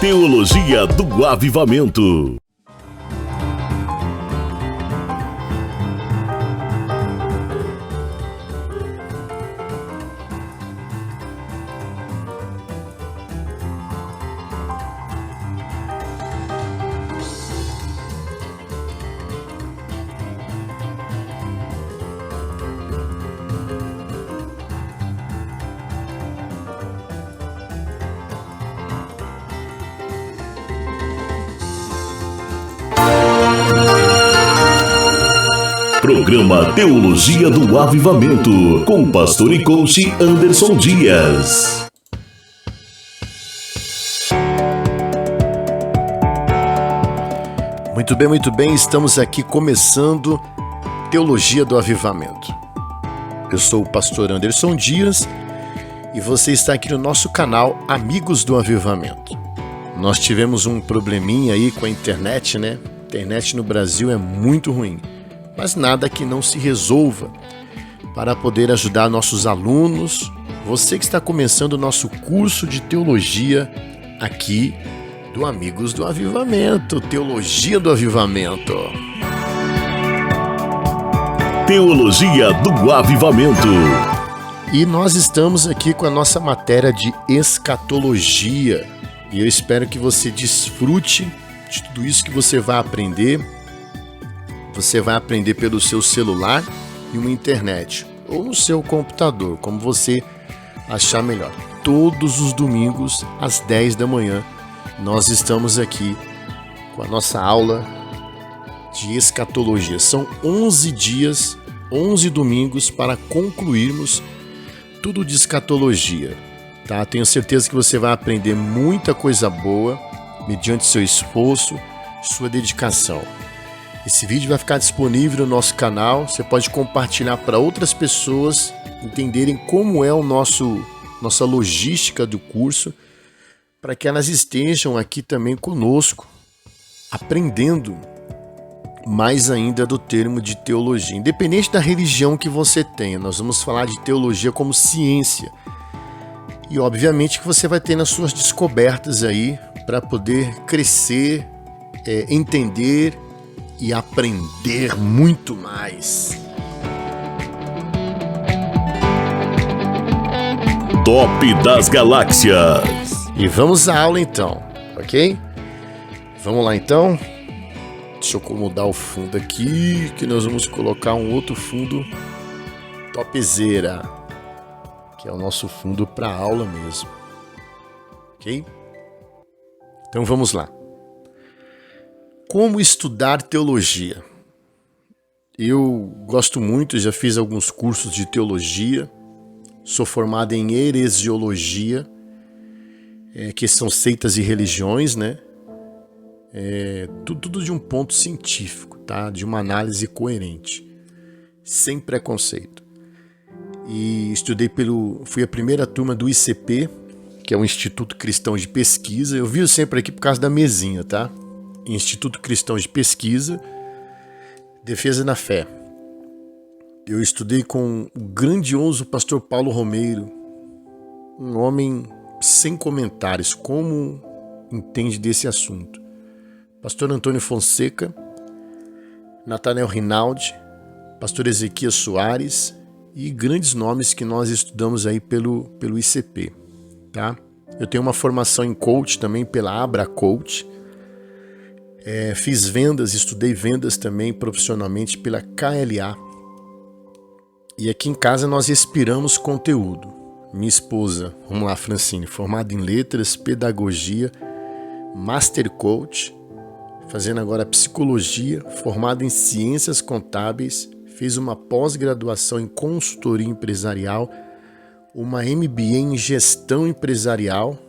Teologia do Avivamento. Programa Teologia do Avivamento, com o pastor e coach Anderson Dias. Muito bem, estamos aqui começando Teologia do Avivamento. Eu sou o pastor Anderson Dias e você está aqui no nosso canal Amigos do Avivamento. Nós tivemos um probleminha aí com a internet, né? A internet no Brasil é muito ruim. Mas nada que não se resolva para poder ajudar nossos alunos. Você que está começando o nosso curso de teologia aqui do Amigos do Avivamento, Teologia do Avivamento. Teologia do Avivamento. E nós estamos aqui com a nossa matéria de escatologia. E eu espero que você desfrute de tudo isso que você vai aprender. Você vai aprender pelo seu celular e uma internet, ou no seu computador, como você achar melhor. Todos os domingos, às 10 da manhã, nós estamos aqui com a nossa aula de escatologia. São 11 dias, 11 domingos para concluirmos tudo de escatologia. Tá? Tenho certeza que você vai aprender muita coisa boa, mediante seu esforço, sua dedicação. Esse vídeo vai ficar disponível no nosso canal, você pode compartilhar para outras pessoas entenderem como é nossa logística do curso, para que elas estejam aqui também conosco, aprendendo mais ainda do termo de teologia. Independente da religião que você tenha, nós vamos falar de teologia como ciência. E obviamente que você vai ter nas suas descobertas aí para poder crescer, entender e aprender muito mais. Top das Galáxias. E vamos à aula então, ok? Vamos lá então. Deixa eu acomodar o fundo aqui, que nós vamos colocar um outro fundo topzera, que é o nosso fundo para a aula mesmo, ok? Então vamos lá. Como estudar teologia? Eu gosto muito, já fiz alguns cursos de teologia, sou formado em heresiologia, que são seitas e religiões, né? Tudo de um ponto científico, tá? De uma análise coerente, sem preconceito. E fui a primeira turma do ICP, que é o Instituto Cristão de Pesquisa. Eu vi sempre aqui por causa da mesinha, tá? Instituto Cristão de Pesquisa, Defesa na Fé. Eu estudei com o grandioso pastor Paulo Romeiro, um homem sem comentários, como entende desse assunto. Pastor Antônio Fonseca, Nathanael Rinaldi, pastor Ezequias Soares e grandes nomes que nós estudamos aí pelo ICP, tá? Eu tenho uma formação em coach também pela Abra Coach. Fiz vendas, estudei vendas também profissionalmente pela KLA. E aqui em casa nós respiramos conteúdo. Minha esposa, vamos lá, Francine, formada em letras, pedagogia, master coach, fazendo agora psicologia, formada em ciências contábeis, fez uma pós-graduação em consultoria empresarial, uma MBA em gestão empresarial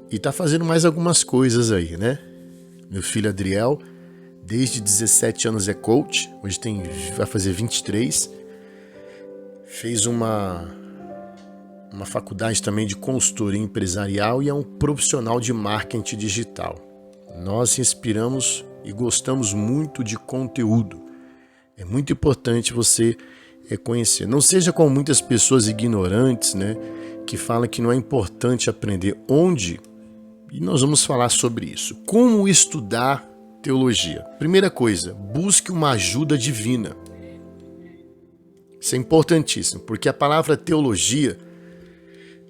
e está fazendo mais algumas coisas aí, né? Meu filho Adriel, desde 17 anos é coach, hoje vai fazer 23. Fez uma faculdade também de consultoria empresarial e é um profissional de marketing digital. Nós respiramos e gostamos muito de conteúdo. É muito importante você conhecer. Não seja como muitas pessoas ignorantes, né, que falam que não é importante aprender. Onde E nós vamos falar sobre isso. Como estudar teologia? Primeira coisa, busque uma ajuda divina. Isso é importantíssimo, porque a palavra teologia...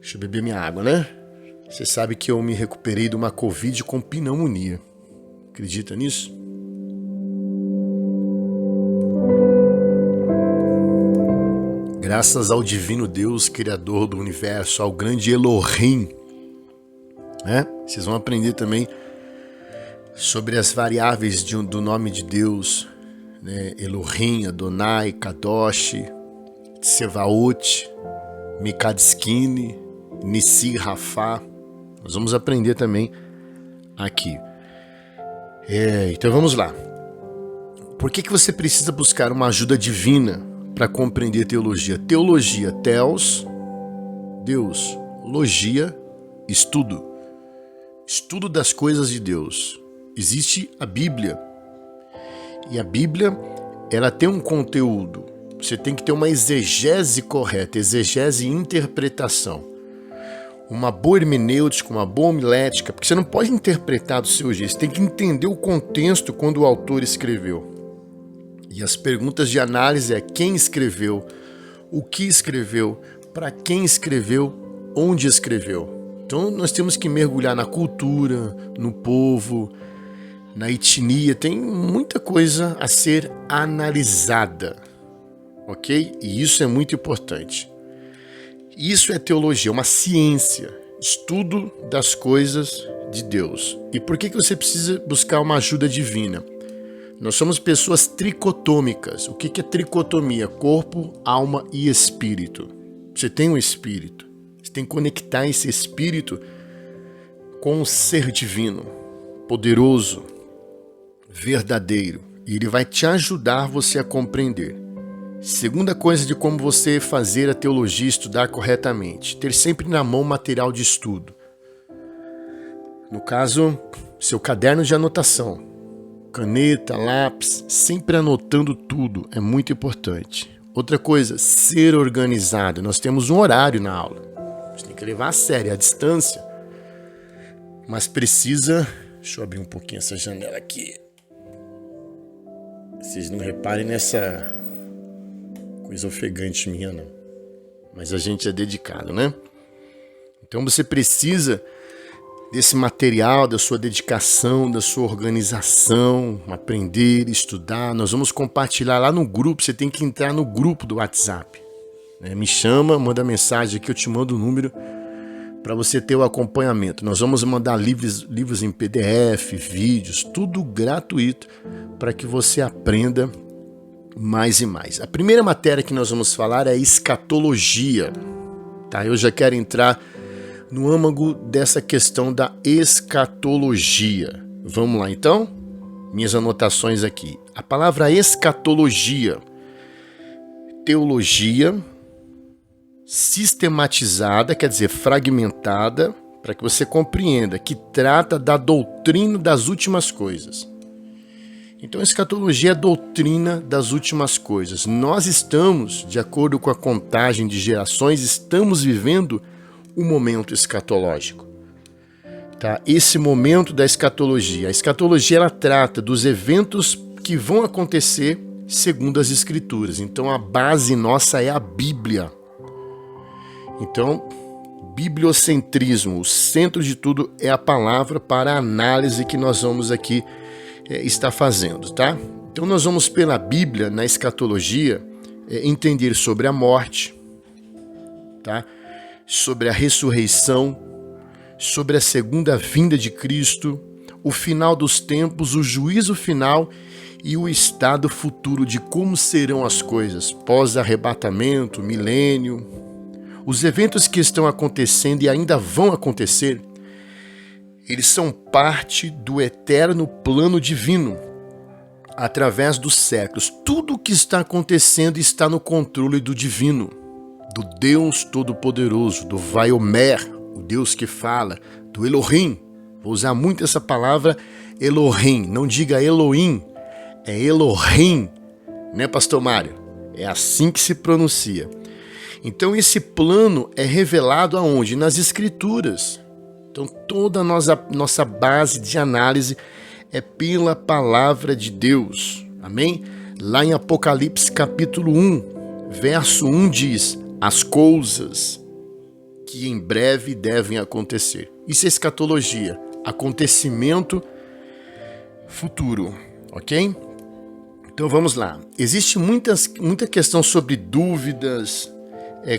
Deixa eu beber minha água, né? Você sabe que eu me recuperei de uma Covid com pneumonia. Acredita nisso? Graças ao divino Deus, criador do universo, ao grande Elohim, né? Vocês vão aprender também sobre as variáveis do nome de Deus, né? Elohim, Adonai, Kadosh, Tsevaot, Mikadskini, Nissi, Rafá. Nós vamos aprender também aqui. Então vamos lá. Por que você precisa buscar uma ajuda divina para compreender teologia? Teologia, theos, Deus. Logia, estudo. Estudo das coisas de Deus. Existe a Bíblia. E a Bíblia, ela tem um conteúdo. Você tem que ter uma exegese correta, exegese e interpretação. Uma boa hermenêutica, uma boa homilética, porque você não pode interpretar do seu jeito, você tem que entender o contexto quando o autor escreveu. E as perguntas de análise é quem escreveu, o que escreveu, para quem escreveu, onde escreveu. Então nós temos que mergulhar na cultura, no povo, na etnia, tem muita coisa a ser analisada, ok? E isso é muito importante. Isso é teologia, uma ciência, estudo das coisas de Deus. E por que você precisa buscar uma ajuda divina? Nós somos pessoas tricotômicas. O que é tricotomia? Corpo, alma e espírito. Você tem um espírito. Você tem que conectar esse espírito com o ser divino, poderoso, verdadeiro. E ele vai te ajudar você a compreender. Segunda coisa de como você fazer a teologia estudar corretamente. Ter sempre na mão material de estudo. No caso, seu caderno de anotação. Caneta, lápis, sempre anotando tudo. É muito importante. Outra coisa, ser organizado. Nós temos um horário na aula. Você tem que levar a sério, a distância. Mas precisa... Deixa eu abrir um pouquinho essa janela aqui. Vocês não reparem nessa... coisa ofegante minha, não. Mas a gente é dedicado, né? Então você precisa desse material, da sua dedicação, da sua organização, aprender, estudar. Nós vamos compartilhar lá no grupo. Você tem que entrar no grupo do WhatsApp, né? Me chama, manda mensagem aqui, eu te mando o número para você ter o acompanhamento. Nós vamos mandar livros em PDF, vídeos, tudo gratuito para que você aprenda mais e mais. A primeira matéria que nós vamos falar é escatologia. Tá? Eu já quero entrar no âmago dessa questão da escatologia. Vamos lá então? Minhas anotações aqui. A palavra escatologia, teologia sistematizada, quer dizer, fragmentada, para que você compreenda, que trata da doutrina das últimas coisas. Então, a escatologia é a doutrina das últimas coisas. Nós estamos, de acordo com a contagem de gerações, estamos vivendo um momento escatológico. Tá? Esse momento da escatologia. A escatologia ela trata dos eventos que vão acontecer segundo as Escrituras. Então, a base nossa é a Bíblia. Então, bibliocentrismo, o centro de tudo é a palavra para a análise que nós vamos aqui está fazendo, tá? Então nós vamos pela Bíblia, na escatologia, entender sobre a morte, tá? Sobre a ressurreição, sobre a segunda vinda de Cristo, o final dos tempos, o juízo final e o estado futuro de como serão as coisas, pós-arrebatamento, milênio, os eventos que estão acontecendo e ainda vão acontecer. Eles são parte do eterno plano divino, através dos séculos. Tudo o que está acontecendo está no controle do divino, do Deus Todo-Poderoso, do Vaiomer, o Deus que fala, do Elohim. Vou usar muito essa palavra Elohim, não diga Elohim, é Elohim, né, Pastor Mário? É assim que se pronuncia. Então esse plano é revelado aonde? Nas Escrituras. Então toda a nossa base de análise é pela palavra de Deus. Amém? Lá em Apocalipse capítulo 1, verso 1 diz: as coisas que em breve devem acontecer. Isso é escatologia, acontecimento futuro, ok? Então vamos lá. Existe muita questão sobre dúvidas,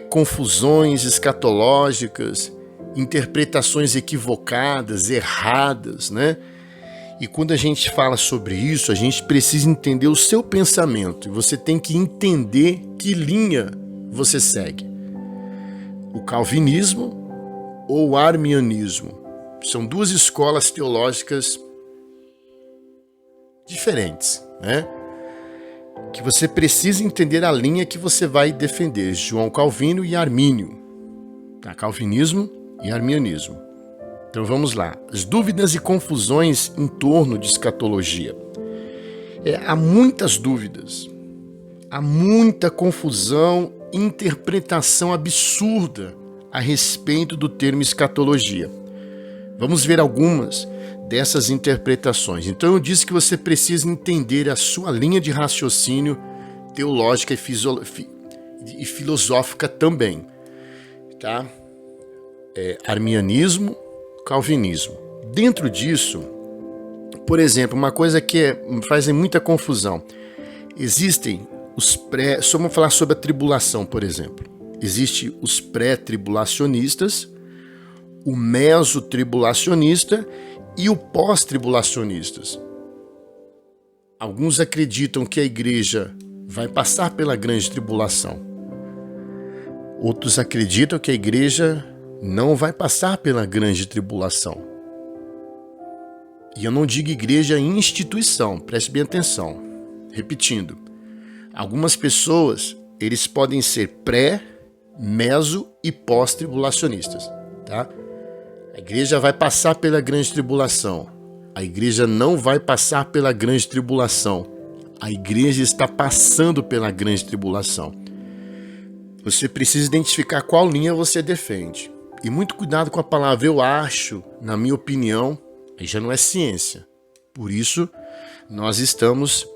confusões escatológicas, interpretações equivocadas, erradas, né? E quando a gente fala sobre isso, a gente precisa entender o seu pensamento. E você tem que entender que linha você segue. O calvinismo ou o arminianismo. São duas escolas teológicas diferentes, né? Que você precisa entender a linha que você vai defender. João Calvino e Armínio. Tá? Calvinismo e arminianismo. Então vamos lá. As dúvidas e confusões em torno de escatologia. Há muitas dúvidas, há muita confusão, interpretação absurda a respeito do termo escatologia. Vamos ver algumas dessas interpretações. Então eu disse que você precisa entender a sua linha de raciocínio teológica e filosófica também. Tá? Arminianismo, calvinismo. Dentro disso, por exemplo, uma coisa que faz muita confusão. Existem só vamos falar sobre a tribulação, por exemplo. Existem os pré-tribulacionistas, o mesotribulacionista e o pós-tribulacionistas. Alguns acreditam que a igreja vai passar pela grande tribulação. Outros acreditam que a igreja não vai passar pela grande tribulação. E eu não digo igreja em instituição, preste bem atenção. Repetindo, algumas pessoas, eles podem ser pré, meso e pós-tribulacionistas, tá? A igreja vai passar pela grande tribulação. A igreja não vai passar pela grande tribulação. A igreja está passando pela grande tribulação. Você precisa identificar qual linha você defende. E muito cuidado com a palavra eu acho, na minha opinião, aí já não é ciência. Por isso, nós estamos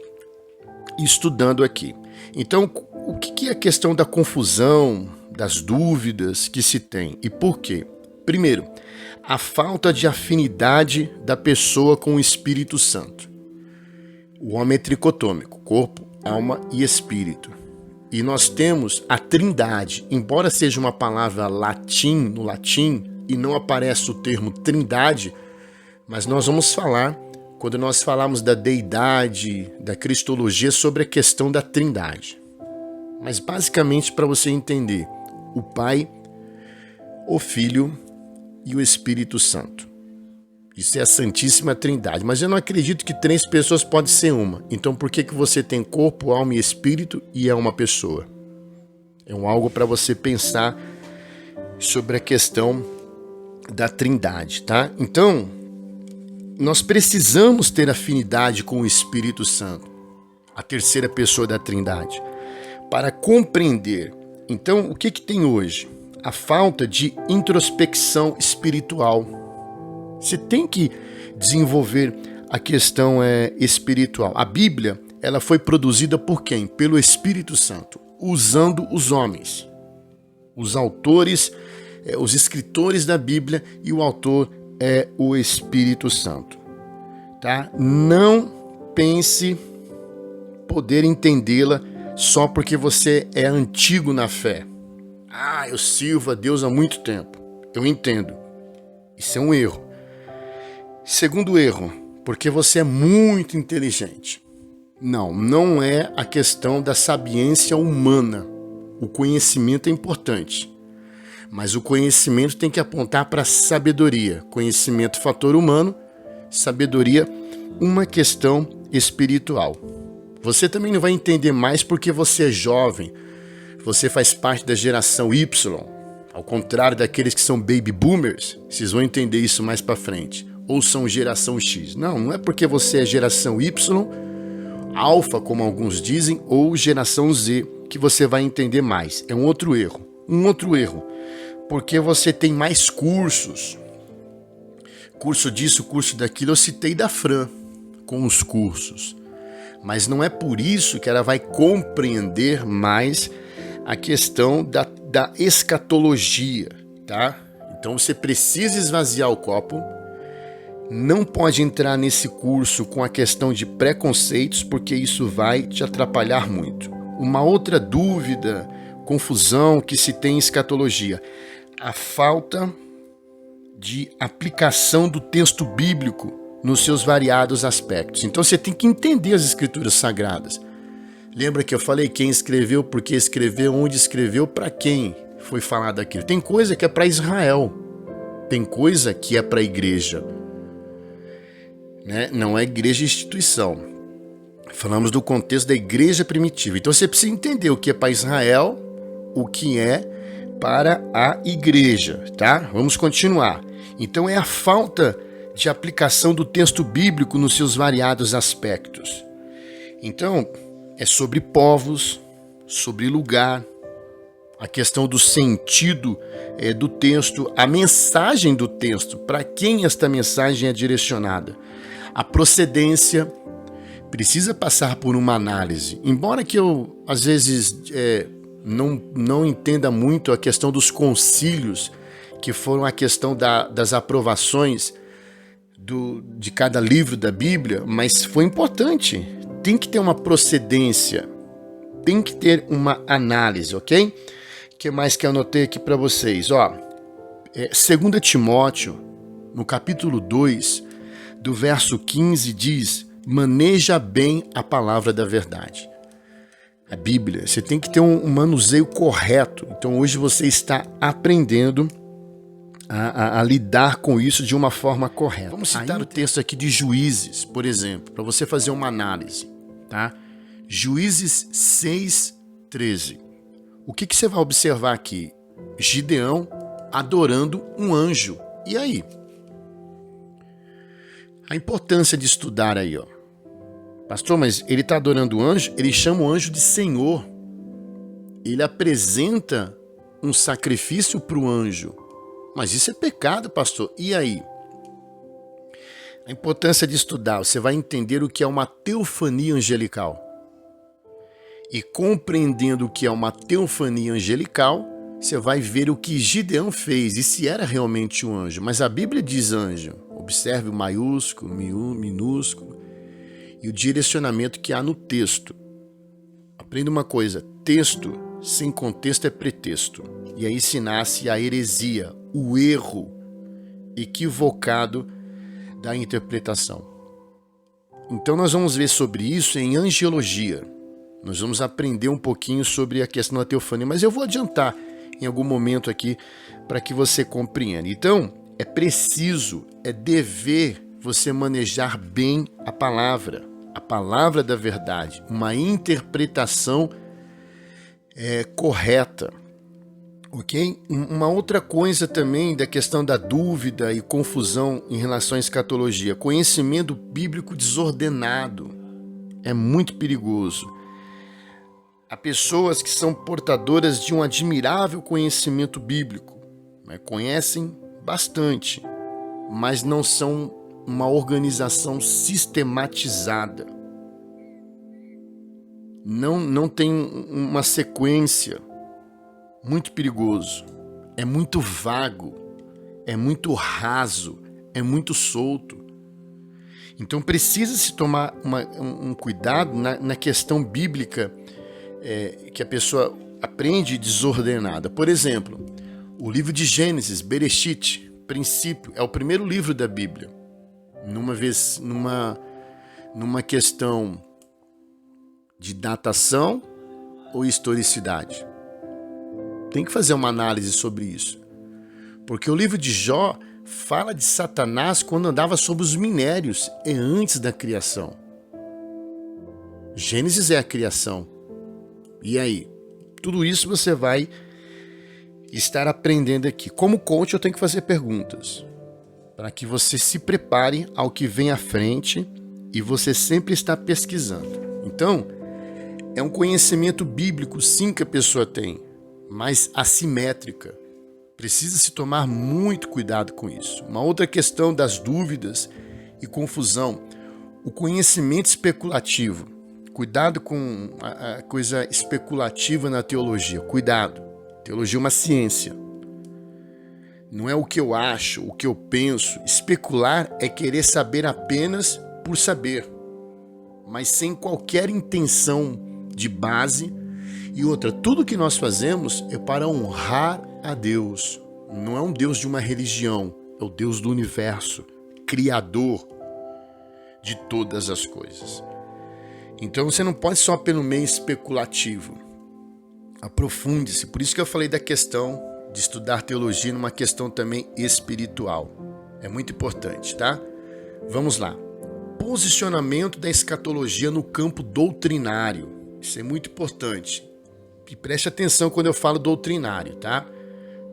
estudando aqui. Então, o que é a questão da confusão, das dúvidas que se tem e por quê? Primeiro, a falta de afinidade da pessoa com o Espírito Santo. O homem é tricotômico, corpo, alma e espírito. E nós temos a trindade, embora seja uma palavra no latim, e não aparece o termo trindade, mas nós vamos falar, quando nós falarmos da deidade, da cristologia, sobre a questão da trindade. Mas basicamente para você entender, o Pai, o Filho e o Espírito Santo. Isso é a Santíssima Trindade. Mas eu não acredito que 3 pessoas podem ser uma. Então por que você tem corpo, alma e espírito e é uma pessoa? É algo para você pensar sobre a questão da Trindade, tá? Então, nós precisamos ter afinidade com o Espírito Santo, a terceira pessoa da Trindade, para compreender. Então, o que tem hoje? A falta de introspecção espiritual. Você tem que desenvolver a questão espiritual. A Bíblia, ela foi produzida por quem? Pelo Espírito Santo, usando os homens. Os autores, os escritores da Bíblia, e o autor é o Espírito Santo. Tá? Não pense poder entendê-la só porque você é antigo na fé. Eu sirvo a Deus há muito tempo. Eu entendo. Isso é um erro. Segundo erro, porque você é muito inteligente. Não é a questão da sapiência humana. O conhecimento é importante, mas o conhecimento tem que apontar para a sabedoria. Conhecimento, fator humano, sabedoria, uma questão espiritual. Você também não vai entender mais porque você é jovem, você faz parte da geração Y, ao contrário daqueles que são baby boomers. Vocês vão entender isso mais para frente. Ou são geração X. Não é porque você é geração Y, alfa, como alguns dizem, ou geração Z, que você vai entender mais. É um outro erro. Porque você tem mais cursos, curso disso, curso daquilo, eu citei da Fran com os cursos. Mas não é por isso que ela vai compreender mais a questão da escatologia, tá? Então você precisa esvaziar o copo, não pode entrar nesse curso com a questão de preconceitos, porque isso vai te atrapalhar muito. Uma outra dúvida, confusão que se tem em escatologia, a falta de aplicação do texto bíblico nos seus variados aspectos. Então você tem que entender as escrituras sagradas. Lembra que eu falei quem escreveu, por que escreveu, onde escreveu, para quem foi falado aquilo. Tem coisa que é para Israel, tem coisa que é para a igreja, né? Não é igreja instituição. Falamos do contexto da igreja primitiva. Então você precisa entender o que é para Israel, o que é para a igreja, tá? Vamos continuar. Então é a falta de aplicação do texto bíblico nos seus variados aspectos. Então, é sobre povos, sobre lugar, a questão do sentido do texto, a mensagem do texto, para quem esta mensagem é direcionada. A procedência precisa passar por uma análise. Embora que eu, às vezes, não entenda muito a questão dos concílios, que foram a questão das aprovações de cada livro da Bíblia, mas foi importante. Tem que ter uma procedência, tem que ter uma análise, ok? O que mais que eu anotei aqui para vocês? 2 Timóteo, no capítulo 2, do verso 15, diz: maneja bem a palavra da verdade. A Bíblia, você tem que ter um manuseio correto. Então hoje você está aprendendo a lidar com isso de uma forma correta. Vamos citar o texto aqui de Juízes, por exemplo, para você fazer uma análise, tá? Juízes 6:13. O que você vai observar aqui? Gideão adorando um anjo. E aí? A importância de estudar aí, ó. Pastor, mas ele está adorando o anjo? Ele chama o anjo de Senhor. Ele apresenta um sacrifício para o anjo. Mas isso é pecado, pastor. E aí? A importância de estudar. Você vai entender o que é uma teofania angelical. E compreendendo o que é uma teofania angelical, você vai ver o que Gideão fez e se era realmente um anjo. Mas a Bíblia diz anjo. Observe o maiúsculo, minúsculo e o direcionamento que há no texto. Aprenda uma coisa, texto sem contexto é pretexto. E aí se nasce a heresia, o erro equivocado da interpretação. Então nós vamos ver sobre isso em angiologia. Nós vamos aprender um pouquinho sobre a questão da teofania, mas eu vou adiantar em algum momento aqui para que você compreenda. Então, é preciso, é dever você manejar bem a palavra da verdade, uma interpretação correta, ok? Uma outra coisa também da questão da dúvida e confusão em relação à escatologia, conhecimento bíblico desordenado é muito perigoso. Há pessoas que são portadoras de um admirável conhecimento bíblico, né? Conhecem bastante, mas não são uma organização sistematizada. Não tem uma sequência. Muito perigoso. É muito vago. É muito raso. É muito solto. Então precisa se tomar um cuidado na questão bíblica que a pessoa aprende desordenada. Por exemplo, o livro de Gênesis, Bereshit, princípio, é o primeiro livro da Bíblia. Numa questão de datação ou historicidade. Tem que fazer uma análise sobre isso. Porque o livro de Jó fala de Satanás quando andava sobre os minérios, é antes da criação. Gênesis é a criação. E aí? Tudo isso você vai estar aprendendo aqui. Como coach, eu tenho que fazer perguntas para que você se prepare ao que vem à frente e você sempre está pesquisando. Então, é um conhecimento bíblico, sim, que a pessoa tem, mas assimétrica. Precisa se tomar muito cuidado com isso. Uma outra questão das dúvidas e confusão, o conhecimento especulativo. Cuidado com a coisa especulativa na teologia. Cuidado. Teologia é uma ciência. Não é o que eu acho, o que eu penso. Especular é querer saber apenas por saber, mas sem qualquer intenção de base. E outra, tudo que nós fazemos é para honrar a Deus. Não é um Deus de uma religião, é o Deus do universo, criador de todas as coisas. Então você não pode só pelo meio especulativo. Aprofunde-se. Por isso que eu falei da questão de estudar teologia numa questão também espiritual. É muito importante, tá? Vamos lá. Posicionamento da escatologia no campo doutrinário. Isso é muito importante. E preste atenção quando eu falo doutrinário, tá?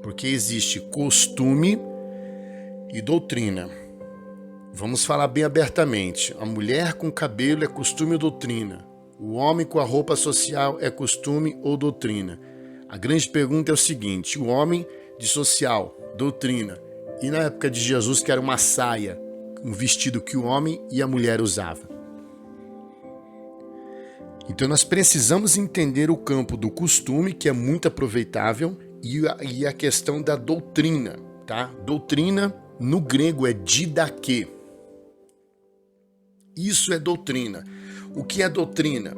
Porque existe costume e doutrina. Vamos falar bem abertamente. A mulher com cabelo é costume ou doutrina? O homem com a roupa social é costume ou doutrina? A grande pergunta é o seguinte: o homem de social, doutrina, e na época de Jesus, que era uma saia, um vestido que o homem e a mulher usavam. Então nós precisamos entender o campo do costume, que é muito aproveitável, e a questão da doutrina, tá? Doutrina no grego é didaquê. Isso é doutrina. O que é doutrina?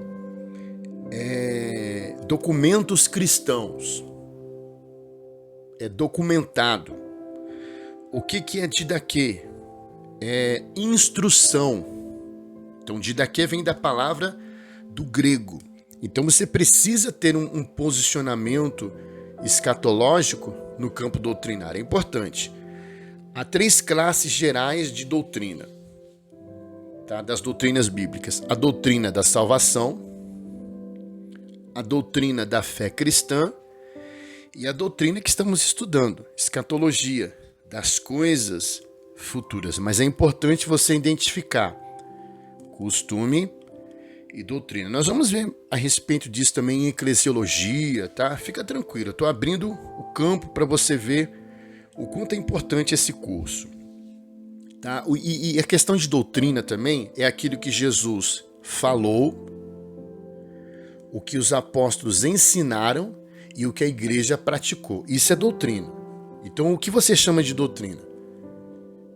É documentos cristãos. É documentado. O que é didaquê? É instrução. Então didaquê vem da palavra do grego. Então você precisa ter um posicionamento escatológico no campo doutrinário. É importante. Há 3 classes gerais de doutrina, tá? Das doutrinas bíblicas. A doutrina da salvação, a doutrina da fé cristã e a doutrina que estamos estudando, escatologia, das coisas futuras. Mas é importante você identificar costume e doutrina. Nós vamos ver a respeito disso também em eclesiologia, tá? Fica tranquilo, eu estou abrindo o campo para você ver o quanto é importante esse curso, tá? E a questão de doutrina também é aquilo que Jesus falou, o que os apóstolos ensinaram e o que a igreja praticou. Isso é doutrina. Então, o que você chama de doutrina?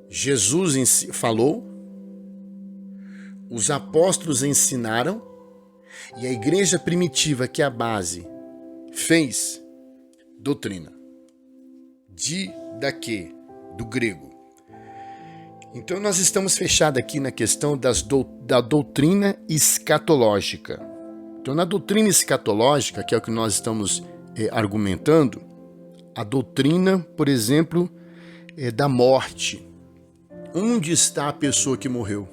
Jesus falou, os apóstolos ensinaram e a igreja primitiva, que é a base, fez doutrina. Didaquê, do grego. Então nós estamos fechados aqui na questão da doutrina escatológica. Então na doutrina escatológica, que é o que nós estamos argumentando, a doutrina, por exemplo, da morte. Onde está a pessoa que morreu?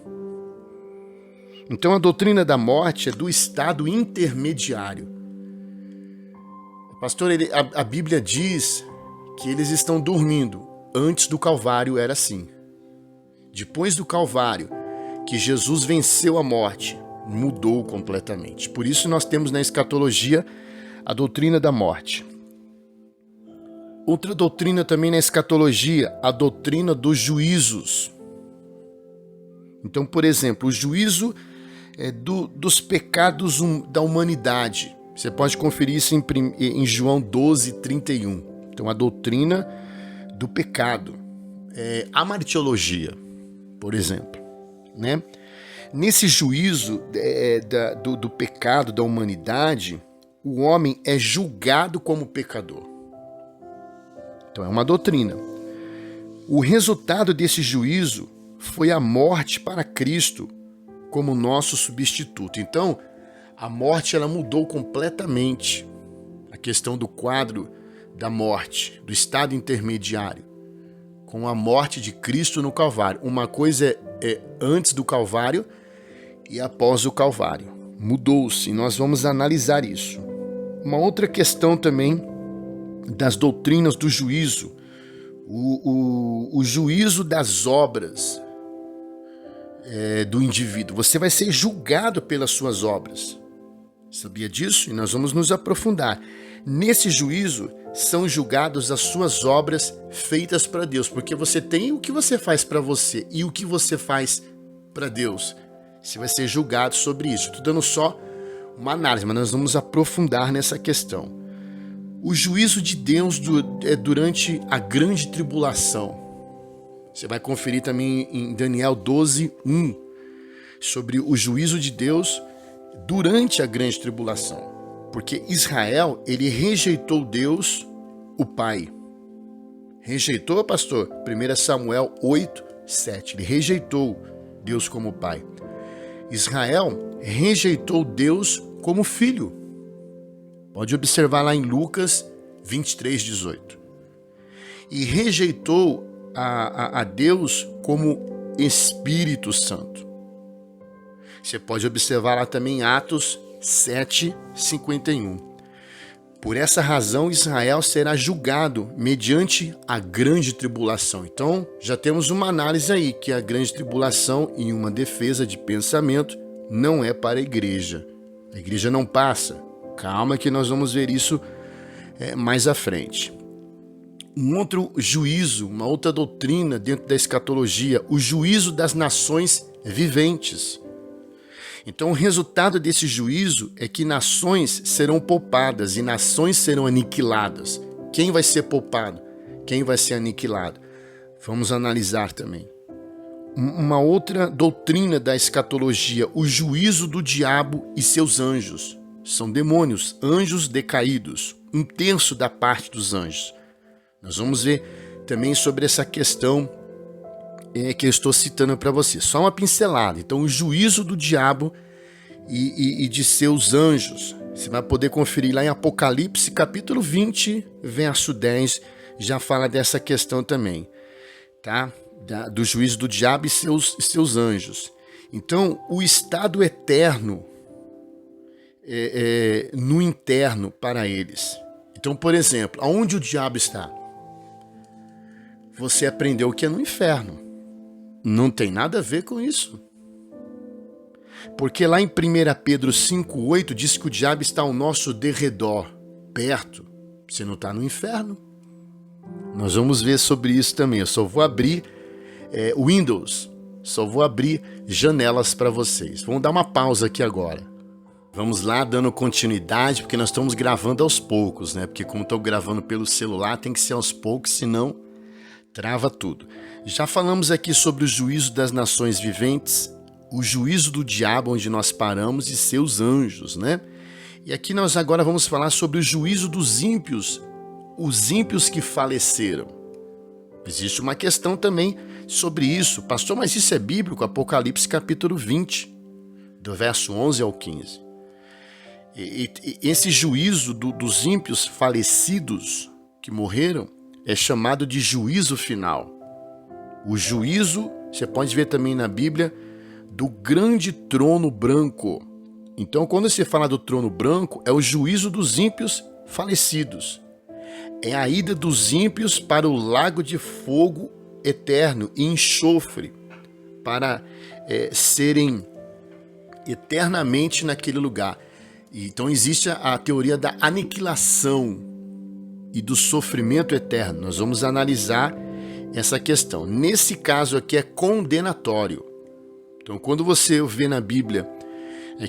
Então a doutrina da morte é do estado intermediário. Pastor, a Bíblia diz que eles estão dormindo. Antes do Calvário era assim. Depois do Calvário, que Jesus venceu a morte, mudou completamente. Por isso nós temos na escatologia a doutrina da morte. Outra doutrina também na escatologia, a doutrina dos juízos. Então, por exemplo, o juízo dos pecados da humanidade. Você pode conferir isso em João 12:31. Então, a doutrina do pecado. A martiologia, por exemplo, né? Nesse juízo do pecado da humanidade, o homem é julgado como pecador. Então, é uma doutrina. O resultado desse juízo foi a morte para Cristo como nosso substituto. Então, a morte ela mudou completamente a questão do quadro da morte, do estado intermediário, com a morte de Cristo no Calvário. Uma coisa é antes do Calvário e após o Calvário. Mudou-se, e nós vamos analisar isso. Uma outra questão também das doutrinas do juízo, o juízo das obras do indivíduo. Você vai ser julgado pelas suas obras. Sabia disso? E nós vamos nos aprofundar. Nesse juízo são julgados as suas obras feitas para Deus, porque você tem o que você faz para você e o que você faz para Deus. Você vai ser julgado sobre isso. Estou dando só uma análise, mas nós vamos aprofundar nessa questão. O juízo de Deus é durante a grande tribulação. Você vai conferir também em Daniel 12:1 sobre o juízo de Deus durante a grande tribulação. Porque Israel, ele rejeitou Deus, o Pai. Rejeitou, pastor? 1 Samuel 8:7. Ele rejeitou Deus como Pai. Israel rejeitou Deus como Filho. Pode observar lá em Lucas 23:18. E rejeitou a Deus como Espírito Santo. Você pode observar lá também em Atos 7:51. Por essa razão, Israel será julgado mediante a grande tribulação. Então, já temos uma análise aí, que a grande tribulação, em uma defesa de pensamento, não é para a igreja. A igreja não passa. Calma que nós vamos ver isso mais à frente. Um outro juízo, uma outra doutrina dentro da escatologia, o juízo das nações viventes. Então, o resultado desse juízo é que nações serão poupadas e nações serão aniquiladas. Quem vai ser poupado? Quem vai ser aniquilado? Vamos analisar também. Uma outra doutrina da escatologia, o juízo do diabo e seus anjos. São demônios, anjos decaídos, 1/3 da parte dos anjos. Nós vamos ver também sobre essa questão que eu estou citando para você. Só uma pincelada. Então, o juízo do diabo e de seus anjos. Você vai poder conferir lá em Apocalipse, capítulo 20, verso 10. Já fala dessa questão também, tá? Do juízo do diabo e seus anjos. Então, o estado eterno no interno para eles. Então, por exemplo, aonde o diabo está? Você aprendeu que é no inferno. Não tem nada a ver com isso. Porque lá em 1 Pedro 5:8 diz que o diabo está ao nosso derredor, perto. Você não está no inferno. Nós vamos ver sobre isso também. Eu só vou abrir Windows, só vou abrir janelas para vocês. Vamos dar uma pausa aqui agora. Vamos lá, dando continuidade, porque nós estamos gravando aos poucos, né? Porque como estou gravando pelo celular, tem que ser aos poucos, senão trava tudo. Já falamos aqui sobre o juízo das nações viventes, o juízo do diabo, onde nós paramos, e seus anjos, né? E aqui nós agora vamos falar sobre o juízo dos ímpios, os ímpios que faleceram. Existe uma questão também sobre isso. Pastor, mas isso é bíblico? Apocalipse capítulo 20, do verso 11 ao 15. E esse juízo dos ímpios falecidos que morreram é chamado de juízo final. O juízo, você pode ver também na Bíblia, do grande trono branco. Então, quando se fala do trono branco, é o juízo dos ímpios falecidos. É a ida dos ímpios para o lago de fogo eterno e enxofre, para serem eternamente naquele lugar. Então, existe a teoria da aniquilação e do sofrimento eterno. Nós vamos analisar essa questão. Nesse caso aqui é condenatório. Então, quando você vê na Bíblia,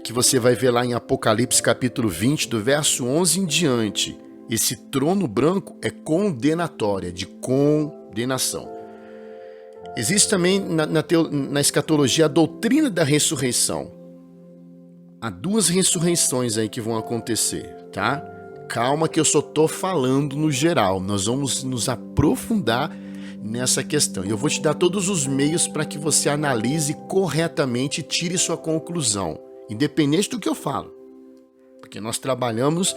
que você vai ver lá em Apocalipse capítulo 20, do verso 11 em diante, esse trono branco é condenatório, é de condenação. Existe também na escatologia a doutrina da ressurreição. Há 2 ressurreições aí que vão acontecer, tá? Calma que eu só tô falando no geral. Nós vamos nos aprofundar nessa questão. E eu vou te dar todos os meios para que você analise corretamente e tire sua conclusão, independente do que eu falo. Porque nós trabalhamos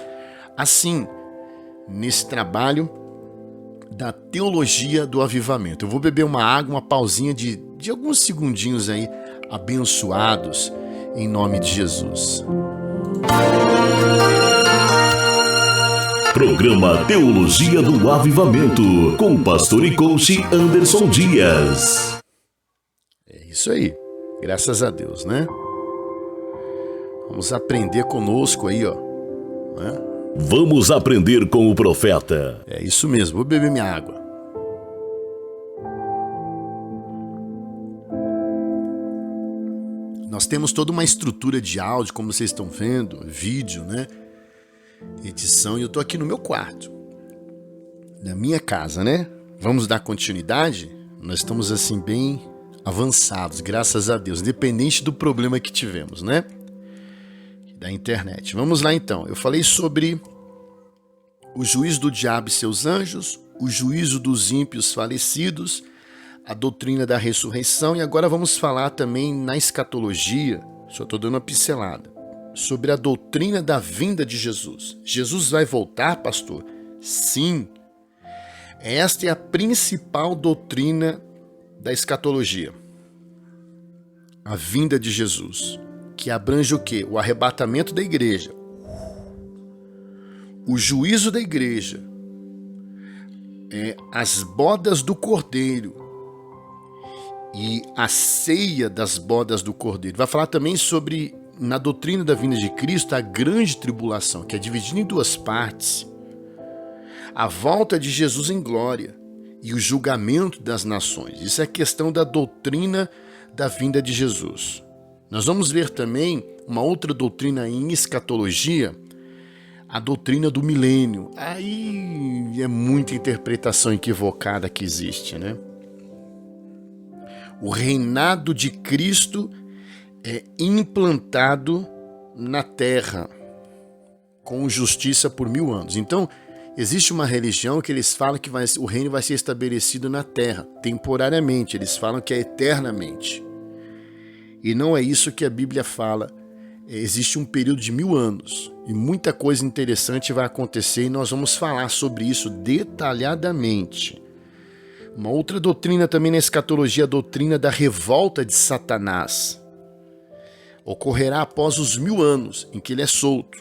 assim, nesse trabalho da teologia do avivamento. Eu vou beber uma água, uma pausinha de alguns segundinhos aí, abençoados, em nome de Jesus. Programa Teologia do Avivamento, com o pastor e coach Anderson Dias. É isso aí, graças a Deus, né? Vamos aprender conosco aí, ó, né? Vamos aprender com o profeta. É isso mesmo, vou beber minha água. Nós temos toda uma estrutura de áudio, como vocês estão vendo, vídeo, né? Edição, e eu tô aqui no meu quarto, na minha casa, né? Vamos dar continuidade? Nós estamos assim bem avançados, graças a Deus, independente do problema que tivemos, né? Da internet. Vamos lá então. Eu falei sobre o juízo do diabo e seus anjos, o juízo dos ímpios falecidos, a doutrina da ressurreição, e agora vamos falar também na escatologia, só estou dando uma pincelada, sobre a doutrina da vinda de Jesus. Jesus vai voltar, pastor? Sim. Esta é a principal doutrina da escatologia. A vinda de Jesus, que abrange o quê? O arrebatamento da igreja, o juízo da igreja, as bodas do Cordeiro e a ceia das bodas do Cordeiro. Vai falar também sobre, na doutrina da vinda de Cristo, a grande tribulação, que é dividida em duas partes. A volta de Jesus em glória e o julgamento das nações. Isso é questão da doutrina da vinda de Jesus. Nós vamos ver também uma outra doutrina em escatologia, a doutrina do milênio. Aí é muita interpretação equivocada que existe, né? O reinado de Cristo é implantado na terra com justiça por 1000 anos. Então, existe uma religião que eles falam que o reino vai ser estabelecido na terra, temporariamente. Eles falam que é eternamente. E não é isso que a Bíblia fala. Existe um período de 1000 anos e muita coisa interessante vai acontecer e nós vamos falar sobre isso detalhadamente. Uma outra doutrina também na escatologia, a doutrina da revolta de Satanás. Ocorrerá após os 1000 anos em que ele é solto.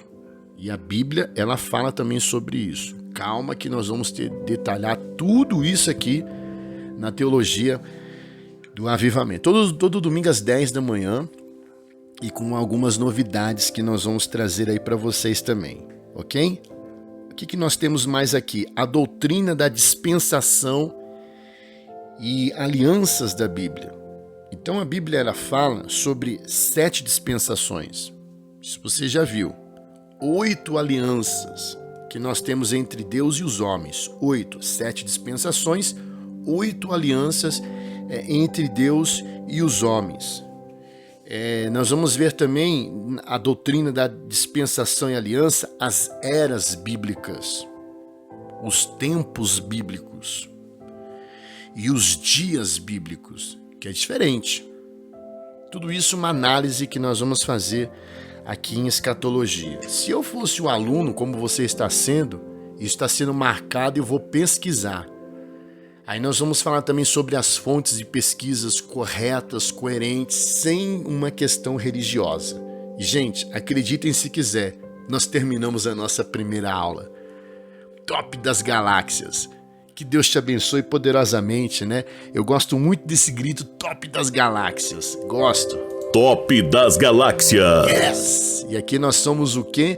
E a Bíblia, ela fala também sobre isso. Calma que nós vamos detalhar tudo isso aqui na teologia do avivamento. Todo domingo às 10 da manhã e com algumas novidades que nós vamos trazer aí para vocês também, ok? O que nós temos mais aqui? A doutrina da dispensação e alianças da Bíblia. Então a Bíblia ela fala sobre 7 dispensações. Isso você já viu. 8 alianças que nós temos entre Deus e os homens. 7 dispensações, 8 alianças entre Deus e os homens. Nós vamos ver também a doutrina da dispensação e aliança, as eras bíblicas, os tempos bíblicos e os dias bíblicos, que é diferente. Tudo isso é uma análise que nós vamos fazer aqui em escatologia. Se eu fosse o aluno, como você está sendo, isso está sendo marcado e eu vou pesquisar. Aí nós vamos falar também sobre as fontes de pesquisas corretas, coerentes, sem uma questão religiosa. E, gente, acreditem se quiser, nós terminamos a nossa primeira aula. Top das galáxias. Que Deus te abençoe poderosamente, né? Eu gosto muito desse grito, top das galáxias. Gosto. Top das galáxias. Yes! E aqui nós somos o quê?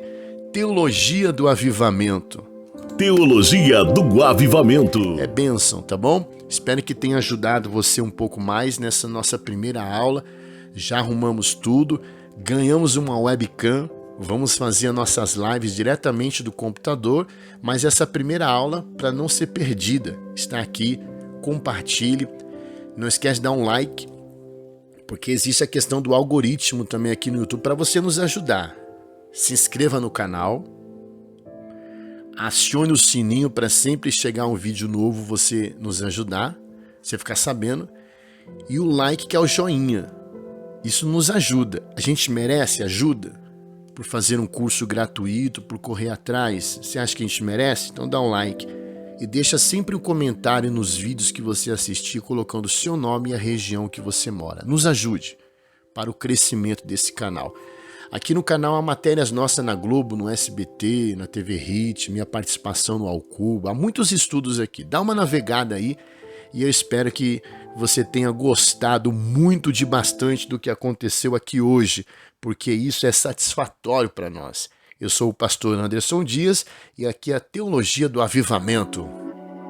Teologia do avivamento. Teologia do avivamento. É bênção, tá bom? Espero que tenha ajudado você um pouco mais nessa nossa primeira aula. Já arrumamos tudo, ganhamos uma webcam, vamos fazer as nossas lives diretamente do computador, mas essa primeira aula, para não ser perdida, está aqui, compartilhe. Não esquece de dar um like, porque existe a questão do algoritmo também aqui no YouTube para você nos ajudar. Se inscreva no canal. Acione o sininho para sempre chegar um vídeo novo, você nos ajudar, você ficar sabendo. E o like, que é o joinha. Isso nos ajuda. A gente merece ajuda por fazer um curso gratuito, por correr atrás. Você acha que a gente merece? Então dá um like. E deixa sempre um comentário nos vídeos que você assistir, colocando o seu nome e a região que você mora. Nos ajude para o crescimento desse canal. Aqui no canal há matérias nossas na Globo, no SBT, na TV Hit, minha participação no Alcuba, há muitos estudos aqui. Dá uma navegada aí e eu espero que você tenha gostado muito de bastante do que aconteceu aqui hoje, porque isso é satisfatório para nós. Eu sou o pastor Anderson Dias e aqui é a Teologia do Avivamento.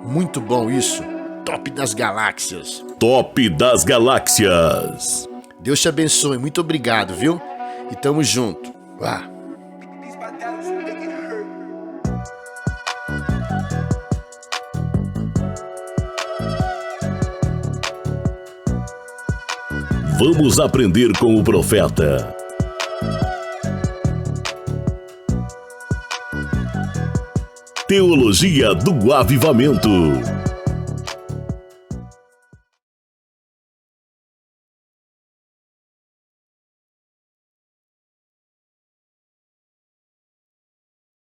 Muito bom isso. Top das galáxias. Top das galáxias. Deus te abençoe. Muito obrigado, viu? E tamo junto. Vamos aprender com o profeta. Teologia do Avivamento.